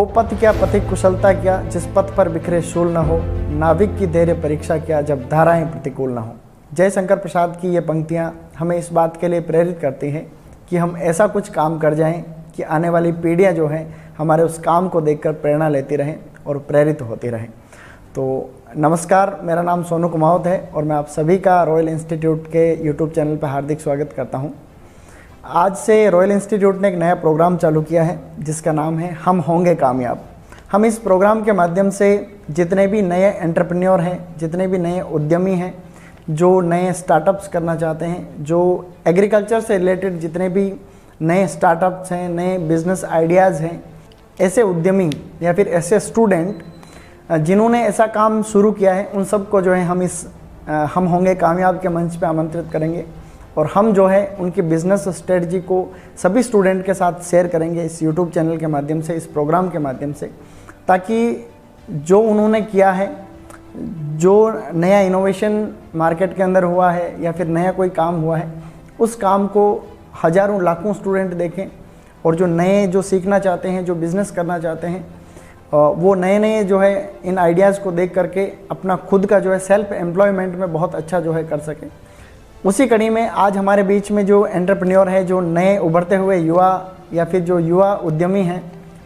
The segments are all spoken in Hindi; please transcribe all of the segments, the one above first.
वो पथ क्या पथिक कुशलता क्या, जिस पथ पर बिखरे शूल न हो, नाविक की धैर्य परीक्षा क्या, जब धाराएं प्रतिकूल न हो। जयशंकर प्रसाद की ये पंक्तियाँ हमें इस बात के लिए प्रेरित करती हैं कि हम ऐसा कुछ काम कर जाएं कि आने वाली पीढ़ियाँ जो हैं हमारे उस काम को देखकर प्रेरणा लेती रहें और प्रेरित होती रहें। तो नमस्कार, मेरा नाम सोनू कुमावत है और मैं आप सभी का रॉयल इंस्टीट्यूट के यूट्यूब चैनल पर हार्दिक स्वागत करता हूं। आज से रॉयल इंस्टीट्यूट ने एक नया प्रोग्राम चालू किया है जिसका नाम है हम होंगे कामयाब। हम इस प्रोग्राम के माध्यम से जितने भी नए एंटरप्रेन्योर हैं, जितने भी नए उद्यमी हैं, जो नए स्टार्टअप्स करना चाहते हैं, जो एग्रीकल्चर से रिलेटेड जितने भी नए स्टार्टअप्स हैं, नए बिजनेस आइडियाज़ हैं, ऐसे उद्यमी या फिर ऐसे स्टूडेंट जिन्होंने ऐसा काम शुरू किया है, उन सबको जो है हम इस हम होंगे कामयाब के मंच पे आमंत्रित करेंगे और हम जो है उनकी बिज़नेस स्ट्रेटजी को सभी स्टूडेंट के साथ शेयर करेंगे इस यूट्यूब चैनल के माध्यम से, इस प्रोग्राम के माध्यम से, ताकि जो उन्होंने किया है, जो नया इनोवेशन मार्केट के अंदर हुआ है या फिर नया कोई काम हुआ है, उस काम को हज़ारों लाखों स्टूडेंट देखें और जो नए जो सीखना चाहते हैं, जो बिज़नेस करना चाहते हैं, वो नए नए जो है इन आइडियाज़ को देख करके अपना खुद का जो है सेल्फ एम्प्लॉयमेंट में बहुत अच्छा जो है कर सके। उसी कड़ी में आज हमारे बीच में जो एंटरप्रेन्योर है, जो नए उभरते हुए युवा या फिर जो युवा उद्यमी हैं,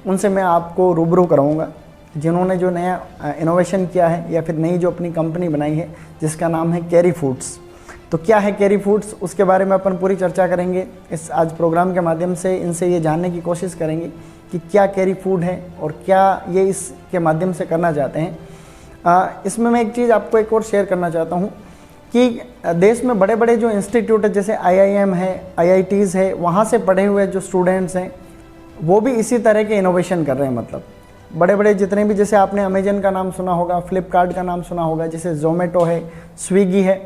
उनसे मैं आपको रूबरू कराऊंगा, जिन्होंने जो नया इनोवेशन किया है या फिर नई जो अपनी कंपनी बनाई है जिसका नाम है कैरी फूड्स। तो क्या है कैरी फूड्स, उसके बारे में अपन पूरी चर्चा करेंगे इस आज प्रोग्राम के माध्यम से। इनसे ये जानने की कोशिश करेंगे कि क्या कैरी फूड है और क्या ये इसके माध्यम से करना चाहते हैं। इसमें मैं एक चीज़ आपको एक और शेयर करना चाहता हूँ कि देश में बड़े बड़े जो इंस्टीट्यूट है, जैसे IIM है, IITs है, वहाँ से पढ़े हुए जो स्टूडेंट्स हैं वो भी इसी तरह के इनोवेशन कर रहे हैं। मतलब बड़े बड़े जितने भी, जैसे आपने अमेजन का नाम सुना होगा, फ्लिपकार्ट का नाम सुना होगा, जैसे जोमेटो है, स्विगी है,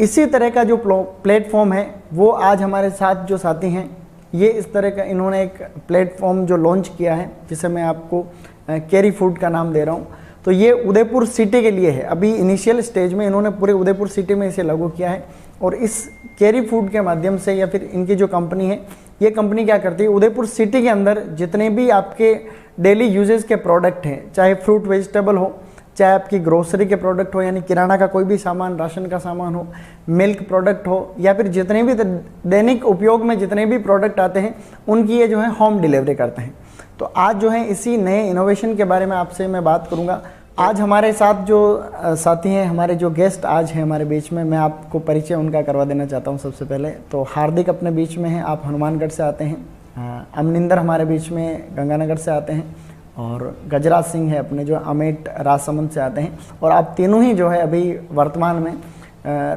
इसी तरह का जो प्लेटफॉर्म है वो आज हमारे साथ जो साथी हैं, ये इस तरह का इन्होंने एक प्लेटफॉर्म जो लॉन्च किया है जिसे मैं आपको कैरी फूड का नाम दे रहा हूँ। तो ये उदयपुर सिटी के लिए है। अभी इनिशियल स्टेज में इन्होंने पूरे उदयपुर सिटी में इसे लागू किया है और इस कैरी फूड के माध्यम से या फिर इनकी जो कंपनी है, ये कंपनी क्या करती है, उदयपुर सिटी के अंदर जितने भी आपके डेली यूजेस के प्रोडक्ट हैं, चाहे फ्रूट वेजिटेबल हो, चाहे आपकी ग्रोसरी के प्रोडक्ट हो यानी किराना का कोई भी सामान, राशन का सामान हो, मिल्क प्रोडक्ट हो, या फिर जितने भी दैनिक उपयोग में जितने भी प्रोडक्ट आते हैं उनकी ये जो है होम डिलीवरी करते हैं। तो आज जो है इसी नए इनोवेशन के बारे में आपसे मैं बात करूंगा। आज हमारे साथ जो साथी हैं, हमारे जो गेस्ट आज हैं हमारे बीच में, मैं आपको परिचय उनका करवा देना चाहता हूं। सबसे पहले तो हार्दिक अपने बीच में हैं, आप हनुमानगढ़ से आते हैं। अमनिंदर हमारे बीच में गंगानगर से आते हैं और गजराज सिंह है अपने जो अमेठ राजसमंद से आते हैं। और आप तीनों ही जो है अभी वर्तमान में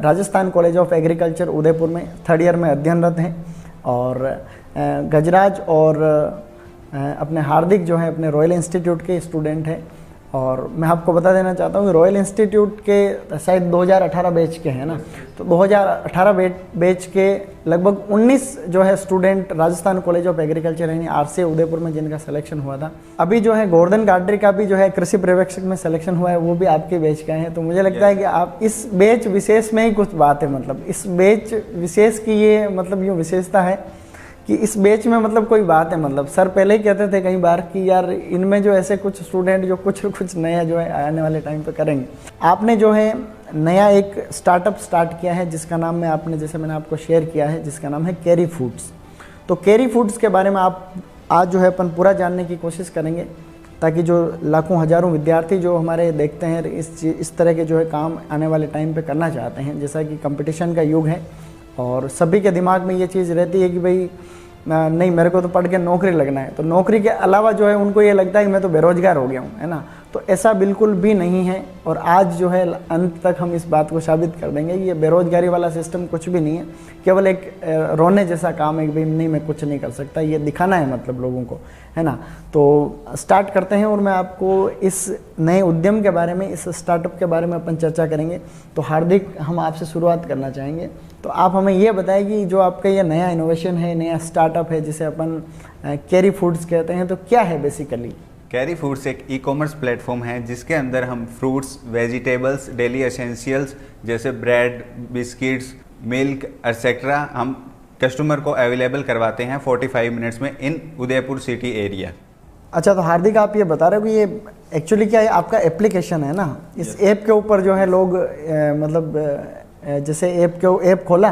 Rajasthan college of agriculture Udaipur में 3rd ईयर में अध्ययनरत हैं। और गजराज और अपने हार्दिक जो है अपने रॉयल इंस्टीट्यूट के स्टूडेंट हैं। और मैं आपको बता देना चाहता हूँ कि रॉयल इंस्टीट्यूट के शायद 2018 बैच के हैं ना, तो 2018 बैच के लगभग 19 जो है student Rajasthan college of agriculture यानी RCA उदयपुर में जिनका सिलेक्शन हुआ था। अभी जो है गोवर्धन गाडरी का भी जो है कृषि पर्यवेक्षक में सिलेक्शन हुआ है, वो भी आपके बैच का है। तो मुझे लगता है कि आप इस बैच विशेष में ही कुछ बात है, मतलब इस बैच विशेष की ये मतलब यूँ विशेषता है कि इस बैच में मतलब कोई बात है। मतलब सर पहले ही कहते थे कई बार कि यार इनमें जो ऐसे कुछ स्टूडेंट जो कुछ नया जो है आने वाले टाइम पे करेंगे। आपने जो है नया एक स्टार्टअप स्टार्ट किया है जिसका नाम जैसे मैंने आपको शेयर किया है, जिसका नाम है कैरी फूड्स। तो कैरी फूड्स के बारे में आप आज जो है अपन पूरा जानने की कोशिश करेंगे, ताकि जो लाखों हज़ारों विद्यार्थी जो हमारे देखते हैं इस तरह के जो है काम आने वाले टाइम पर करना चाहते हैं। जैसा कि कंपटीशन का युग है और सभी के दिमाग में ये चीज़ रहती है कि भाई नहीं, मेरे को तो पढ़ के नौकरी लगना है। तो नौकरी के अलावा जो है उनको ये लगता है कि मैं तो बेरोजगार हो गया हूँ, है ना। तो ऐसा बिल्कुल भी नहीं है और आज जो है अंत तक हम इस बात को साबित कर देंगे कि ये बेरोजगारी वाला सिस्टम कुछ भी नहीं है, केवल एक रोने जैसा काम है कि भाई नहीं, मैं कुछ नहीं कर सकता, ये दिखाना है मतलब लोगों को, है ना। तो स्टार्ट करते हैं और मैं आपको इस नए उद्यम के बारे में, इस स्टार्टअप के बारे में अपन चर्चा करेंगे। तो हार्दिक, हम आपसे शुरुआत करना चाहेंगे। तो आप हमें ये बताएं कि जो आपका ये नया इनोवेशन है, नया स्टार्टअप है जिसे अपन कैरी फूड्स कहते हैं, तो क्या है बेसिकली? कैरी फूड्स एक ई-कॉमर्स प्लेटफॉर्म है जिसके अंदर हम फ्रूट्स, वेजिटेबल्स, डेली एसेंशियल्स जैसे ब्रेड, बिस्किट्स, मिल्क एक्सेट्रा हम कस्टमर को अवेलेबल करवाते हैं 45 मिनट्स में इन उदयपुर सिटी एरिया। अच्छा, तो हार्दिक आप ये बता रहे हो कि ये एक्चुअली क्या है, आपका एप्लीकेशन है ना, इस ऐप के ऊपर जो है लोग जैसे ऐप खोला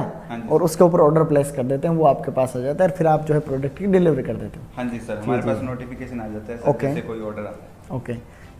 और उसके ऊपर ऑर्डर प्लेस कर देते हैं, वो आपके पास आ जाता है और फिर आप जो है प्रोडक्ट की डिलीवरी कर देते हो। हाँ जी सर, हमारे पास नोटिफिकेशन आ जाता है सर, ओके, जैसे कोई ऑर्डर आता है। ओके।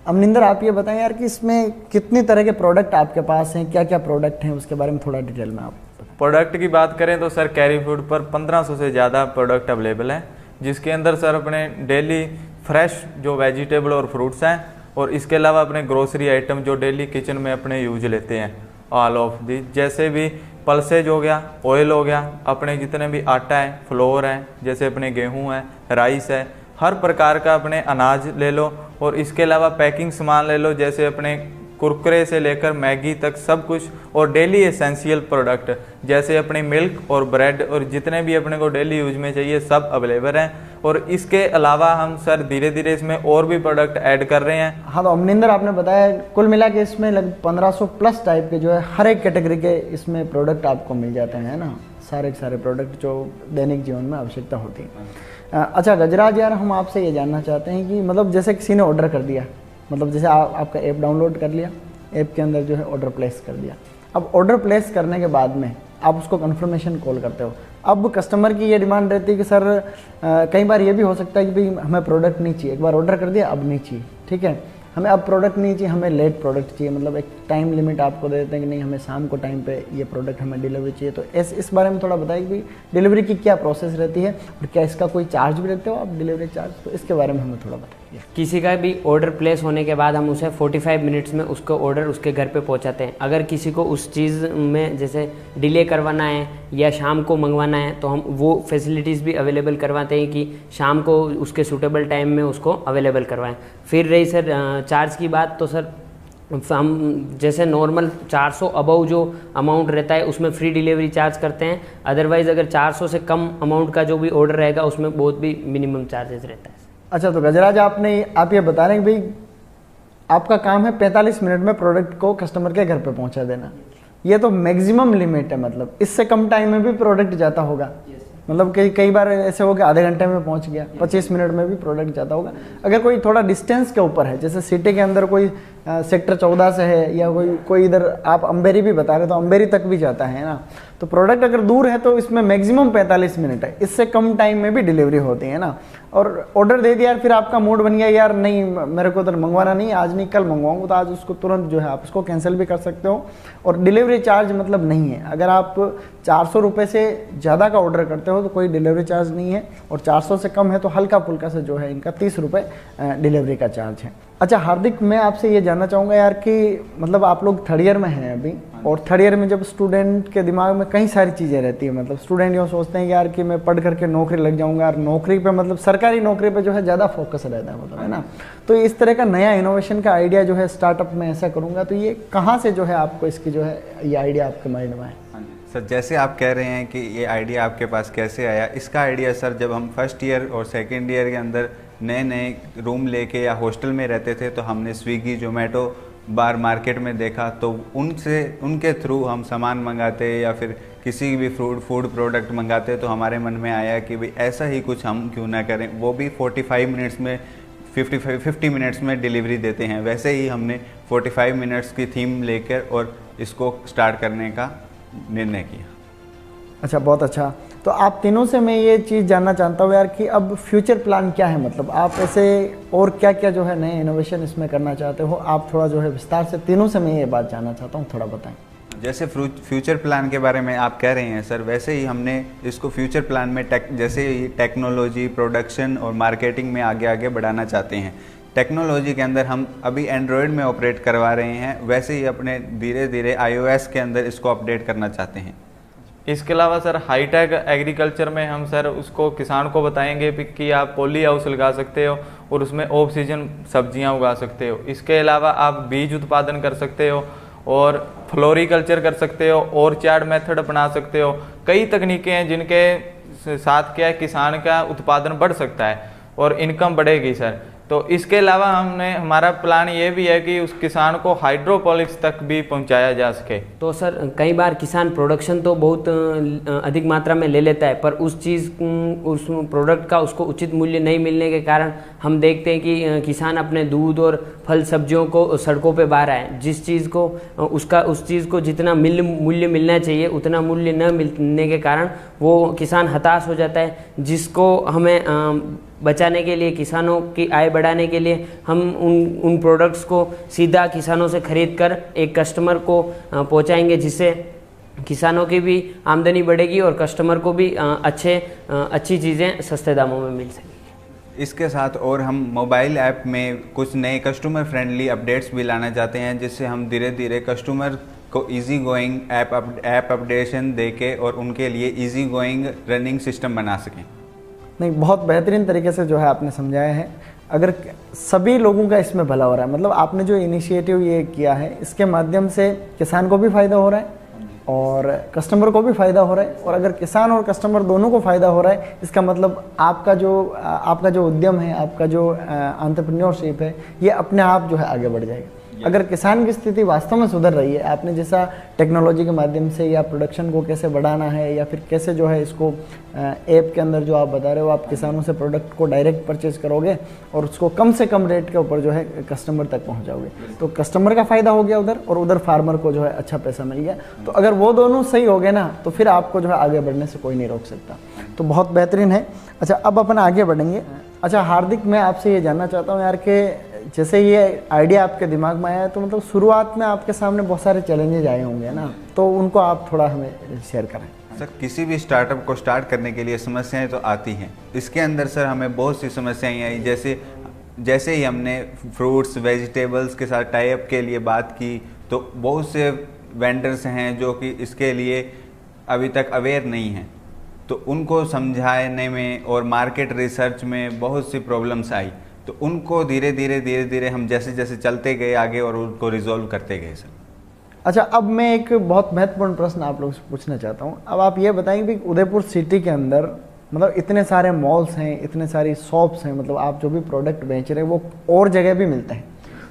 अमनिंदर आप ये बताएं यार कि इसमें कितनी तरह के प्रोडक्ट आपके पास हैं, क्या क्या प्रोडक्ट हैं, उसके बारे में थोड़ा डिटेल में आप। प्रोडक्ट की बात करें तो सर कैरी फूड पर 1500 से ज़्यादा प्रोडक्ट अवेलेबल हैं, जिसके अंदर सर अपने डेली फ्रेश जो वेजिटेबल और फ्रूट्स हैं, और इसके अलावा अपने ग्रोसरी आइटम जो डेली किचन में अपने यूज लेते हैं ऑल ऑफ दी, जैसे भी पल्सेज हो गया, ऑयल हो गया, अपने जितने भी आटा है, फ्लोर है, जैसे अपने गेहूं है, राइस है, हर प्रकार का अपने अनाज ले लो। और इसके अलावा पैकिंग सामान ले लो, जैसे अपने कुरकुरे से लेकर मैगी तक सब कुछ, और डेली एसेंशियल प्रोडक्ट जैसे अपनी मिल्क और ब्रेड और जितने भी अपने को डेली यूज में चाहिए सब अवेलेबल हैं। और इसके अलावा हम सर धीरे धीरे इसमें और भी प्रोडक्ट ऐड कर रहे हैं। हाँ, तो अमनिंदर आपने बताया कुल मिला के इसमें लगभग 1500 प्लस टाइप के जो है हर एक कैटेगरी के इसमें प्रोडक्ट आपको मिल जाते हैं ना, सारे के सारे प्रोडक्ट जो दैनिक जीवन में आवश्यकता होती है। अच्छा गजराज यार, हम आपसे ये जानना चाहते हैं कि मतलब जैसे किसी ने ऑर्डर कर दिया, मतलब जैसे आपका ऐप डाउनलोड कर लिया, ऐप के अंदर जो है ऑर्डर प्लेस कर दिया, अब ऑर्डर प्लेस करने के बाद में आप उसको कन्फर्मेशन कॉल करते हो। अब कस्टमर की ये डिमांड रहती है कि सर कई बार ये भी हो सकता है कि भाई हमें प्रोडक्ट नहीं चाहिए, एक बार ऑर्डर कर दिया अब नहीं चाहिए, ठीक है, हमें अब प्रोडक्ट नहीं चाहिए, हमें लेट प्रोडक्ट चाहिए, मतलब एक टाइम लिमिट आपको दे देते हैं कि नहीं हमें शाम को टाइम पे ये प्रोडक्ट हमें डिलीवरी चाहिए। तो इस बारे में थोड़ा बताइए कि डिलीवरी की क्या प्रोसेस रहती है और क्या इसका कोई चार्ज भी लेते हो आप, डिलीवरी चार्ज, तो इसके बारे में हमें थोड़ा बताइए। किसी का भी ऑर्डर प्लेस होने के बाद हम उसे 45 मिनट्स में उसको ऑर्डर उसके घर पे पहुंचाते हैं। अगर किसी को उस चीज़ में जैसे डिले करवाना है या शाम को मंगवाना है तो हम वो फैसिलिटीज़ भी अवेलेबल करवाते हैं कि शाम को उसके सूटेबल टाइम में उसको अवेलेबल करवाएं। फिर रही सर चार्ज की बात, तो सर हम जैसे नॉर्मल 400 अबव जो अमाउंट रहता है उसमें फ्री डिलीवरी चार्ज करते हैं, अदरवाइज़ अगर 400 से कम अमाउंट का जो भी ऑर्डर रहेगा उसमें बहुत भी मिनिमम चार्जेस रहता है। अच्छा, तो गजराज आप ये बता रहे हैं कि भाई आपका काम है 45 मिनट में प्रोडक्ट को कस्टमर के घर पे पहुंचा देना, ये तो मैक्सिमम लिमिट है, मतलब इससे कम टाइम में भी प्रोडक्ट जाता होगा। मतलब कई बार ऐसे हो गया आधे घंटे में पहुंच गया, 25 मिनट में भी प्रोडक्ट जाता होगा। अगर कोई थोड़ा डिस्टेंस के ऊपर है, जैसे सिटी के अंदर कोई सेक्टर 14 से है या कोई इधर आप अंबेरी भी बता रहे तो अंबेरी तक भी जाता है ना, तो प्रोडक्ट अगर दूर है तो इसमें मैक्सिमम 45 मिनट है, इससे कम टाइम में भी डिलीवरी होती है ना। और ऑर्डर दे दिया यार, फिर आपका मूड बन गया यार नहीं मेरे को तो मंगवाना नहीं, आज नहीं कल मंगवाऊंगा, तो आज उसको तुरंत जो है आप उसको कैंसिल भी कर सकते हो। और डिलीवरी चार्ज मतलब नहीं है, अगर आप 400 रुपये से ज़्यादा का ऑर्डर करते हो तो कोई डिलीवरी चार्ज नहीं है, और 400 से कम है तो हल्का फुल्का से जो है इनका 30 रुपये डिलीवरी का चार्ज है। अच्छा हार्दिक, मैं आपसे ये जानना चाहूँगा यार कि मतलब आप लोग थर्ड ईयर में हैं अभी, और थर्ड ईयर में जब स्टूडेंट के दिमाग में कई सारी चीज़ें रहती है, मतलब स्टूडेंट यूँ सोचते हैं कि यार कि मैं पढ़ करके नौकरी लग जाऊँगा, यार नौकरी पे मतलब सरकारी नौकरी पे जो है ज़्यादा फोकस रहता है, मतलब है ना। तो इस तरह का नया इनोवेशन का आइडिया जो है स्टार्टअप में ऐसा करूँगा, तो ये कहाँ से जो है आपको इसकी जो है ये आइडिया आपके माइंड में है? सर जैसे आप कह रहे हैं कि ये आइडिया आपके पास कैसे आया, इसका आइडिया सर जब हम फर्स्ट ईयर और सेकेंड ईयर के अंदर नए नए रूम लेके या हॉस्टल में रहते थे तो हमने स्विगी जोमेटो बार मार्केट में देखा, तो उनके थ्रू हम सामान मंगाते या फिर किसी भी फूड प्रोडक्ट मंगाते, तो हमारे मन में आया कि भाई ऐसा ही कुछ हम क्यों ना करें, वो भी 45 मिनट्स में 50 मिनट्स में डिलीवरी देते हैं। वैसे ही हमने 45 मिनट्स की थीम लेकर और इसको स्टार्ट करने का निर्णय किया। अच्छा, बहुत अच्छा। तो आप तीनों से मैं ये चीज़ जानना चाहता हूँ यार कि अब फ्यूचर प्लान क्या है, मतलब आप ऐसे और क्या क्या जो है नए इनोवेशन इसमें करना चाहते हो, आप थोड़ा जो है विस्तार से तीनों से मैं ये बात जानना चाहता हूँ, थोड़ा बताएं। जैसे फ्यूचर प्लान के बारे में आप कह रहे हैं सर, वैसे ही हमने इसको फ्यूचर प्लान में जैसे टेक्नोलॉजी, प्रोडक्शन और मार्केटिंग में आगे आगे बढ़ाना चाहते हैं। टेक्नोलॉजी के अंदर हम अभी एंड्रॉयड में ऑपरेट करवा रहे हैं, वैसे ही अपने धीरे धीरे iOS के अंदर इसको अपडेट करना चाहते हैं। इसके अलावा सर हाईटेक एग्रीकल्चर में हम सर उसको किसान को बताएंगे कि आप पॉली हाउस लगा सकते हो और उसमें ऑफ सीजन सब्जियां उगा सकते हो। इसके अलावा आप बीज उत्पादन कर सकते हो और फ्लोरिकल्चर कर सकते हो, ऑर्चार्ड मेथड अपना सकते हो। कई तकनीकें हैं जिनके साथ क्या है किसान का उत्पादन बढ़ सकता है और इनकम बढ़ेगी सर। तो इसके अलावा हमारा प्लान ये भी है कि उस किसान को हाइड्रोपोनिक्स तक भी पहुंचाया जा सके। तो सर कई बार किसान प्रोडक्शन तो बहुत अधिक मात्रा में ले लेता है, पर उस प्रोडक्ट का उसको उचित मूल्य नहीं मिलने के कारण हम देखते हैं कि किसान अपने दूध और फल सब्जियों को सड़कों पे बहा रहा है। जिस चीज़ को उस चीज़ को जितना मूल्य मिलना चाहिए उतना मूल्य न मिलने के कारण वो किसान हताश हो जाता है, जिसको हमें बचाने के लिए, किसानों की आय बढ़ाने के लिए हम उन प्रोडक्ट्स को सीधा किसानों से खरीद कर एक कस्टमर को पहुंचाएंगे, जिससे किसानों की भी आमदनी बढ़ेगी और कस्टमर को भी अच्छी चीज़ें सस्ते दामों में मिल सकेंगी। इसके साथ और हम मोबाइल ऐप में कुछ नए कस्टमर फ्रेंडली अपडेट्स भी लाना चाहते हैं, जिससे हम धीरे धीरे कस्टमर को इजी गोइंग ऐप अपडेशन देके और उनके लिए इजी गोइंग रनिंग सिस्टम बना सकें। नहीं, बहुत बेहतरीन तरीके से जो है आपने समझाया है। अगर सभी लोगों का इसमें भला हो रहा है, मतलब आपने जो इनिशिएटिव ये किया है इसके माध्यम से किसान को भी फ़ायदा हो रहा है और कस्टमर को भी फ़ायदा हो रहा है, और अगर किसान और कस्टमर दोनों को फ़ायदा हो रहा है इसका मतलब आपका जो उद्यम है, आपका जो एंटरप्रेन्योरशिप है, ये अपने आप जो है आगे बढ़ जाएगा। अगर किसान की स्थिति वास्तव में सुधर रही है, आपने जैसा टेक्नोलॉजी के माध्यम से या प्रोडक्शन को कैसे बढ़ाना है या फिर कैसे जो है इसको ऐप के अंदर जो आप बता रहे हो, आप किसानों से प्रोडक्ट को डायरेक्ट परचेज करोगे और उसको कम से कम रेट के ऊपर जो है कस्टमर तक पहुंचाओगे, तो कस्टमर का फ़ायदा हो गया उधर, और उधर फार्मर को जो है अच्छा पैसा मिल गया। तो अगर वो दोनों सही हो गए ना, तो फिर आपको जो है आगे बढ़ने से कोई नहीं रोक सकता। तो बहुत बेहतरीन है। अच्छा, अब अपन आगे बढ़ेंगे। अच्छा हार्दिक, मैं आपसे ये जानना चाहता हूँ यार कि जैसे ये आइडिया आपके दिमाग में आया है, तो मतलब शुरुआत में आपके सामने बहुत सारे चैलेंजेस आए होंगे ना, तो उनको आप थोड़ा हमें शेयर करें। सर, किसी भी स्टार्टअप को स्टार्ट करने के लिए समस्याएं तो आती हैं। इसके अंदर सर हमें बहुत सी समस्याएं आई, जैसे ही हमने फ्रूट्स वेजिटेबल्स के साथ टाई अप के लिए बात की, तो बहुत से वेंडर्स हैं जो कि इसके लिए अभी तक अवेयर नहीं हैं, तो उनको समझाने में और मार्केट रिसर्च में बहुत सी प्रॉब्लम्स आई। तो उनको धीरे धीरे हम जैसे जैसे चलते गए आगे और उनको रिजॉल्व करते गए सर। अच्छा, अब मैं एक बहुत महत्वपूर्ण प्रश्न आप लोगों से पूछना चाहता हूँ। अब आप ये बताएंगे कि उदयपुर सिटी के अंदर मतलब इतने सारे मॉल्स हैं, इतने सारी शॉप्स हैं, मतलब आप जो भी प्रोडक्ट बेच रहे हैं वो और जगह भी मिलते हैं,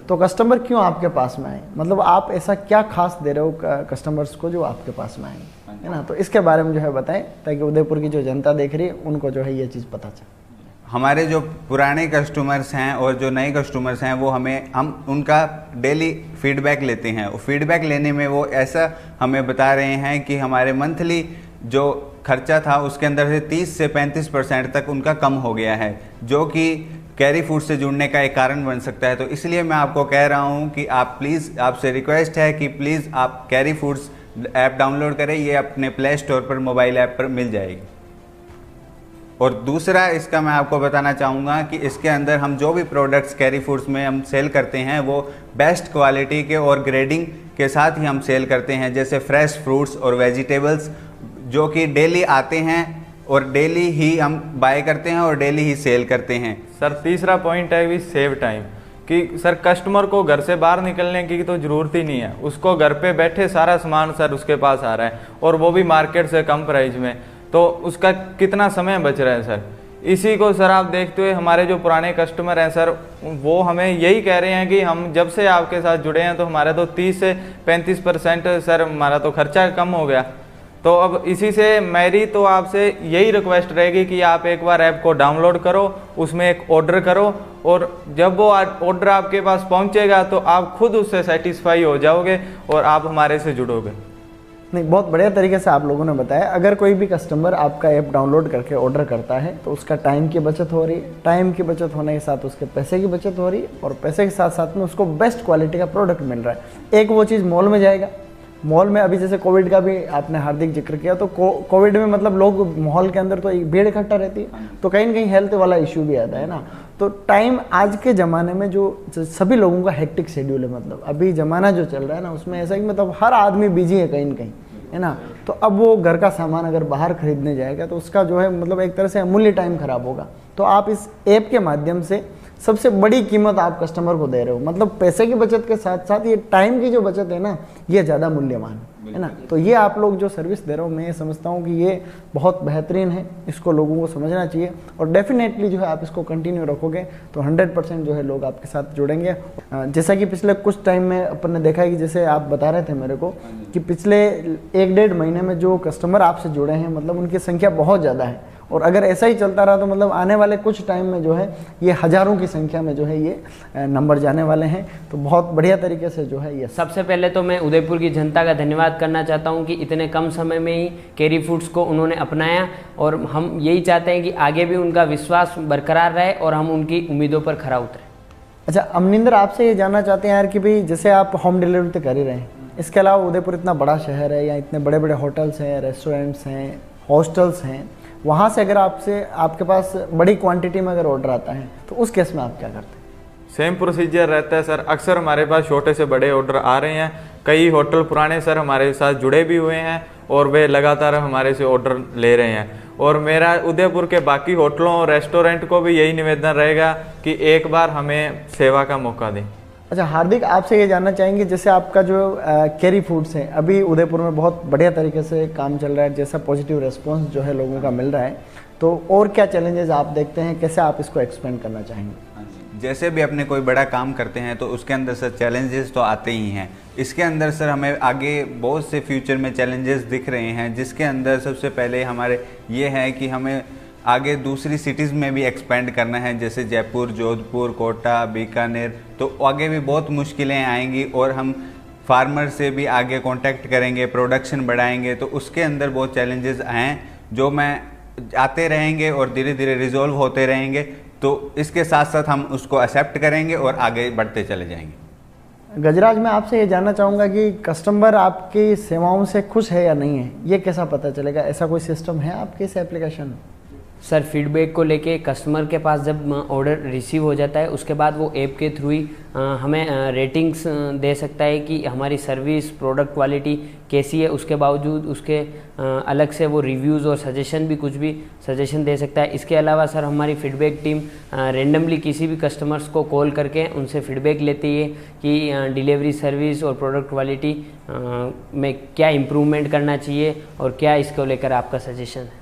तो कस्टमर क्यों आपके पास में आए? मतलब आप ऐसा क्या खास दे रहे हो कस्टमर्स को जो आपके पास में आए, है ना? तो इसके बारे में जो है बताएं, ताकि उदयपुर की जो जनता देख रही है उनको जो है ये चीज़ पता चले। हमारे जो पुराने कस्टमर्स हैं और जो नए कस्टमर्स हैं, वो हम उनका डेली फीडबैक लेते हैं, और फीडबैक लेने में वो ऐसा हमें बता रहे हैं कि हमारे मंथली जो खर्चा था उसके अंदर से 30 से 35% तक उनका कम हो गया है, जो कि कैरी फूड से जुड़ने का एक कारण बन सकता है। तो इसलिए मैं आपको कह रहा हूं कि आप प्लीज़, आपसे रिक्वेस्ट है कि प्लीज़ आप कैरी फूड्स ऐप डाउनलोड करें, ये अपने प्ले स्टोर पर मोबाइल ऐप पर मिल जाएगी। और दूसरा इसका मैं आपको बताना चाहूँगा कि इसके अंदर हम जो भी प्रोडक्ट्स कैरी फूड्स में हम सेल करते हैं वो बेस्ट क्वालिटी के और ग्रेडिंग के साथ ही हम सेल करते हैं, जैसे फ्रेश फ्रूट्स और वेजिटेबल्स जो कि डेली आते हैं और डेली ही हम बाय करते हैं और डेली ही सेल करते हैं। सर तीसरा पॉइंट है कि सेव टाइम, कि सर कस्टमर को घर से बाहर निकलने की तो ज़रूरत ही नहीं है, उसको घर पे बैठे सारा सामान सर उसके पास आ रहा है, और वो भी मार्केट से कम प्राइस में, तो उसका कितना समय बच रहा है सर। इसी को सर आप देखते हुए हमारे जो पुराने कस्टमर हैं सर, वो हमें यही कह रहे हैं कि हम जब से आपके साथ जुड़े हैं तो हमारा तो 30 से 35% सर हमारा तो खर्चा कम हो गया। तो अब इसी से मेरी तो आपसे यही रिक्वेस्ट रहेगी कि आप एक बार ऐप को डाउनलोड करो, उसमें एक ऑर्डर करो, और जब वो ऑर्डर आपके पास पहुंचेगा तो आप खुद उससे सेटिस्फाई हो जाओगे और आप हमारे से जुड़ोगे। नहीं, बहुत बढ़िया तरीके से आप लोगों ने बताया। अगर कोई भी कस्टमर आपका ऐप डाउनलोड करके ऑर्डर करता है तो उसका टाइम की बचत हो रही है, टाइम की बचत होने के साथ उसके पैसे की बचत हो रही है, और पैसे के साथ साथ में उसको बेस्ट क्वालिटी का प्रोडक्ट मिल रहा है। एक वो चीज़ मॉल में जाएगा, मॉल में अभी जैसे कोविड का भी आपने हार्दिक जिक्र किया, तो कोविड में मतलब लोग मॉल के अंदर तो एक भीड़ इकट्ठा रहती है, तो कहीं ना कहीं हेल्थ वाला इश्यू भी आता है ना। तो टाइम आज के ज़माने में जो सभी लोगों का हेक्टिक शेड्यूल है, मतलब अभी ज़माना जो चल रहा है ना उसमें ऐसा कि मतलब हर आदमी बिजी है कहीं ना कहीं, है ना। तो अब वो घर का सामान अगर बाहर खरीदने जाएगा तो उसका जो है मतलब एक तरह से अमूल्य टाइम खराब होगा। तो आप इस ऐप के माध्यम से सबसे बड़ी कीमत आप कस्टमर को दे रहे हो। मतलब पैसे की बचत के साथ साथ ये टाइम की जो बचत है ना, ये ज़्यादा मूल्यवान है ना। तो ये आप लोग जो सर्विस दे रहे हो, मैं ये समझता हूँ कि ये बहुत बेहतरीन है, इसको लोगों को समझना चाहिए और डेफिनेटली जो है आप इसको कंटिन्यू रखोगे तो 100% जो है लोग आपके साथ जुड़ेंगे। जैसा कि पिछले कुछ टाइम में अपन ने देखा है कि जैसे आप बता रहे थे मेरे को कि पिछले 1-1.5 महीने में जो कस्टमर आपसे जुड़े हैं, मतलब उनकी संख्या बहुत ज़्यादा है और अगर ऐसा ही चलता रहा तो मतलब आने वाले कुछ टाइम में जो है ये हज़ारों की संख्या में जो है ये नंबर जाने वाले हैं। तो बहुत बढ़िया तरीके से जो है ये। सबसे पहले तो मैं उदयपुर की जनता का धन्यवाद करना चाहता हूं कि इतने कम समय में ही कैरी फूड्स को उन्होंने अपनाया और हम यही चाहते हैं कि आगे भी उनका विश्वास बरकरार रहे और हम उनकी उम्मीदों पर खरा उतरें। अच्छा अमनिंदर, आपसे ये जानना चाहते हैं यार कि भाई जैसे आप होम डिलीवरी तो कर ही रहे हैं, इसके अलावा उदयपुर इतना बड़ा शहर है, या इतने बड़े बड़े होटल्स हैं, रेस्टोरेंट्स हैं, हॉस्टल्स हैं, वहाँ से अगर आपके पास बड़ी क्वांटिटी में अगर ऑर्डर आता है तो उस केस में आप क्या करते हैं? सेम प्रोसीजर रहता है सर। अक्सर हमारे पास छोटे से बड़े ऑर्डर आ रहे हैं। कई होटल पुराने सर हमारे साथ जुड़े भी हुए हैं और वे लगातार हमारे से ऑर्डर ले रहे हैं। और मेरा उदयपुर के बाकी होटलों और रेस्टोरेंट को भी यही निवेदन रहेगा कि एक बार हमें सेवा का मौका दें। अच्छा हार्दिक, आपसे ये जानना चाहेंगे जैसे आपका जो कैरी फूड्स है अभी उदयपुर में बहुत बढ़िया तरीके से काम चल रहा है, जैसा पॉजिटिव रिस्पांस जो है लोगों का मिल रहा है, तो और क्या चैलेंजेस आप देखते हैं, कैसे आप इसको एक्सपेंड करना चाहेंगे? जैसे भी अपने कोई बड़ा काम करते हैं तो उसके अंदर सर चैलेंजेस तो आते ही हैं। इसके अंदर सर हमें आगे बहुत से फ्यूचर में चैलेंजेस दिख रहे हैं, जिसके अंदर सबसे पहले हमारे ये है कि हमें आगे दूसरी सिटीज़ में भी एक्सपेंड करना है, जैसे जयपुर, जोधपुर, कोटा, बीकानेर। तो आगे भी बहुत मुश्किलें आएंगी और हम फार्मर से भी आगे कांटेक्ट करेंगे, प्रोडक्शन बढ़ाएंगे। तो उसके अंदर बहुत चैलेंजेस हैं जो मैं आते रहेंगे और धीरे धीरे रिजॉल्व होते रहेंगे। तो इसके साथ साथ हम उसको एक्सेप्ट करेंगे और आगे बढ़ते चले जाएंगे। गजराज, मैं आपसे ये जानना चाहूँगा कि कस्टमर आपकी सेवाओं से खुश है या नहीं है, ये कैसा पता चलेगा? ऐसा कोई सिस्टम है आपके इस एप्लीकेशन में? सर फीडबैक को लेके कस्टमर के पास जब ऑर्डर रिसीव हो जाता है उसके बाद वो ऐप के थ्रू ही हमें रेटिंग्स दे सकता है कि हमारी सर्विस, प्रोडक्ट क्वालिटी कैसी है। उसके बावजूद उसके अलग से वो रिव्यूज़ और सजेशन भी कुछ भी सजेशन दे सकता है। इसके अलावा सर हमारी फीडबैक टीम रेंडमली किसी भी कस्टमर्स को कॉल करके उनसे फीडबैक लेती है कि डिलीवरी सर्विस और प्रोडक्ट क्वालिटी में क्या इम्प्रूवमेंट करना चाहिए और क्या इसको लेकर आपका सजेशन है।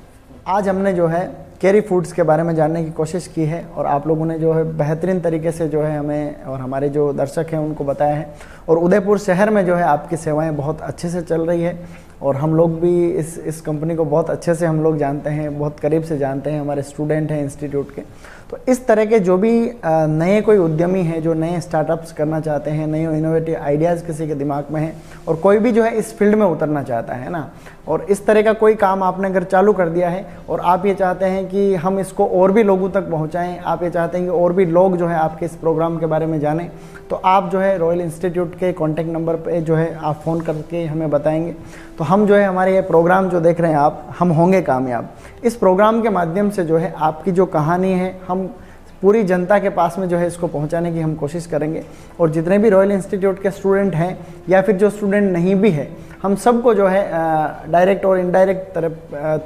आज हमने जो है कैरी फूड्स के बारे में जानने की कोशिश की है और आप लोगों ने जो है बेहतरीन तरीके से जो है हमें और हमारे जो दर्शक हैं उनको बताया है। और उदयपुर शहर में जो है आपकी सेवाएं बहुत अच्छे से चल रही है और हम लोग भी इस कंपनी को बहुत अच्छे से हम लोग जानते हैं, बहुत करीब से जानते हैं, हमारे स्टूडेंट हैं इंस्टीट्यूट के। तो इस तरह के जो भी नए कोई उद्यमी हैं जो नए स्टार्टअप्स करना चाहते हैं, नए इनोवेटिव आइडियाज़ किसी के दिमाग में हैं और कोई भी जो है इस फील्ड में उतरना चाहता है ना, और इस तरह का कोई काम आपने अगर चालू कर दिया है और आप ये चाहते हैं कि हम इसको और भी लोगों तक पहुंचाएं, आप ये चाहते हैं कि और भी लोग जो है आपके इस प्रोग्राम के बारे में जानें, तो आप जो है रॉयल इंस्टीट्यूट के कॉन्टैक्ट नंबर पे जो है आप फ़ोन करके हमें बताएंगे तो हम जो है हमारे ये प्रोग्राम जो देख रहे हैं आप, हम होंगे कामयाब। इस प्रोग्राम के माध्यम से जो है आपकी जो कहानी है हम पूरी जनता के पास में जो है इसको पहुंचाने की हम कोशिश करेंगे। और जितने भी रॉयल इंस्टीट्यूट के स्टूडेंट हैं या फिर जो स्टूडेंट नहीं भी है, हम सबको जो है डायरेक्ट और इनडायरेक्ट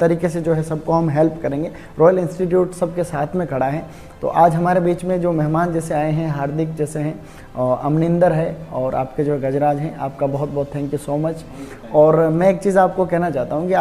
तरीके से जो है सबको हम हेल्प करेंगे। रॉयल इंस्टीट्यूट सबके साथ में खड़ा है। तो आज हमारे बीच में जो मेहमान जैसे आए हैं, हार्दिक जैसे हैं, अमनिंदर है और आपके जो गजराज हैं, आपका बहुत बहुत थैंक यू सो मच। और मैं एक चीज़ आपको कहना चाहता हूँ कि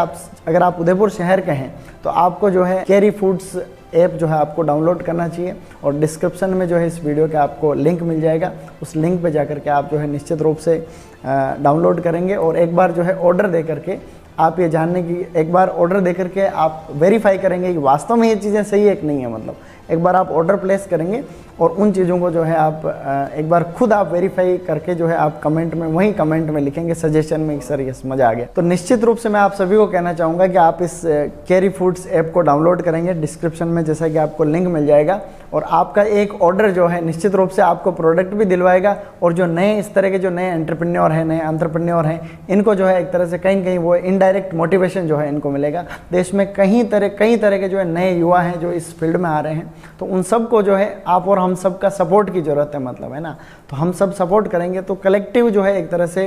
अगर आप उदयपुर शहर के हैं तो आपको जो है कैरी फूड्स ऐप जो है आपको डाउनलोड करना चाहिए और डिस्क्रिप्शन में जो है इस वीडियो के आपको लिंक मिल जाएगा। उस लिंक पे जाकर के आप जो है निश्चित रूप से डाउनलोड करेंगे और एक बार जो है ऑर्डर दे करके आप ये जानने की, एक बार ऑर्डर दे करके आप वेरीफाई करेंगे कि वास्तव में ये चीज़ें सही है कि नहीं है। मतलब एक बार आप ऑर्डर प्लेस करेंगे और उन चीज़ों को जो है आप एक बार खुद आप वेरीफाई करके जो है आप कमेंट में, वही कमेंट में लिखेंगे सजेशन में कि सर ये मज़ा आ गया। तो निश्चित रूप से मैं आप सभी को कहना चाहूँगा कि आप इस कैरी फूड्स ऐप को डाउनलोड करेंगे, डिस्क्रिप्शन में जैसा कि आपको लिंक मिल जाएगा और आपका एक ऑर्डर जो है निश्चित रूप से आपको प्रोडक्ट भी दिलवाएगा। और जो नए इस तरह के जो नए एंटरप्रेन्योर हैं, नए एंटरप्रेन्योर हैं, इनको जो है एक तरह से कहीं न कहीं वो इनडायरेक्ट मोटिवेशन जो है इनको मिलेगा। देश में कई तरह के जो है नए युवा हैं जो इस फील्ड में आ रहे हैं, तो उन सबको जो है आप और हम सब का सपोर्ट की ज़रूरत है, मतलब है ना। तो हम सब सपोर्ट करेंगे तो कलेक्टिव जो है एक तरह से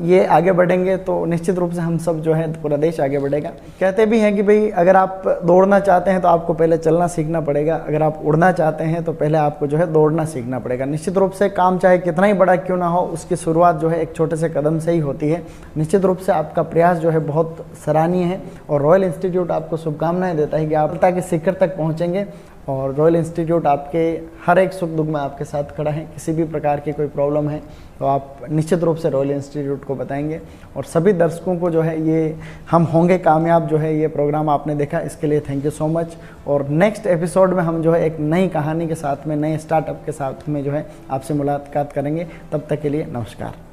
ये आगे बढ़ेंगे तो निश्चित रूप से हम सब जो है पूरा देश आगे बढ़ेगा। कहते भी हैं कि भाई अगर आप दौड़ना चाहते हैं तो आपको पहले चलना सीखना पड़ेगा, अगर आप उड़ना चाहते हैं तो पहले आपको जो है दौड़ना सीखना पड़ेगा। निश्चित रूप से काम चाहे कितना ही बड़ा क्यों ना हो, उसकी शुरुआत जो है एक छोटे से कदम से ही होती है। निश्चित रूप से आपका प्रयास जो है बहुत सराहनीय है और रॉयल इंस्टीट्यूट आपको शुभकामनाएं देता है कि आप सफलता के शिखर तक पहुँचेंगे और रॉयल इंस्टीट्यूट आपके हर एक सुख दुख में आपके साथ खड़ा है। किसी भी प्रकार की कोई प्रॉब्लम है तो आप निश्चित रूप से रॉयल इंस्टीट्यूट को बताएंगे। और सभी दर्शकों को जो है ये हम होंगे कामयाब जो है ये प्रोग्राम आपने देखा, इसके लिए थैंक यू सो मच। और नेक्स्ट एपिसोड में हम जो है एक नई कहानी के साथ में, नए स्टार्टअप के साथ में जो है आपसे मुलाकात करेंगे। तब तक के लिए नमस्कार।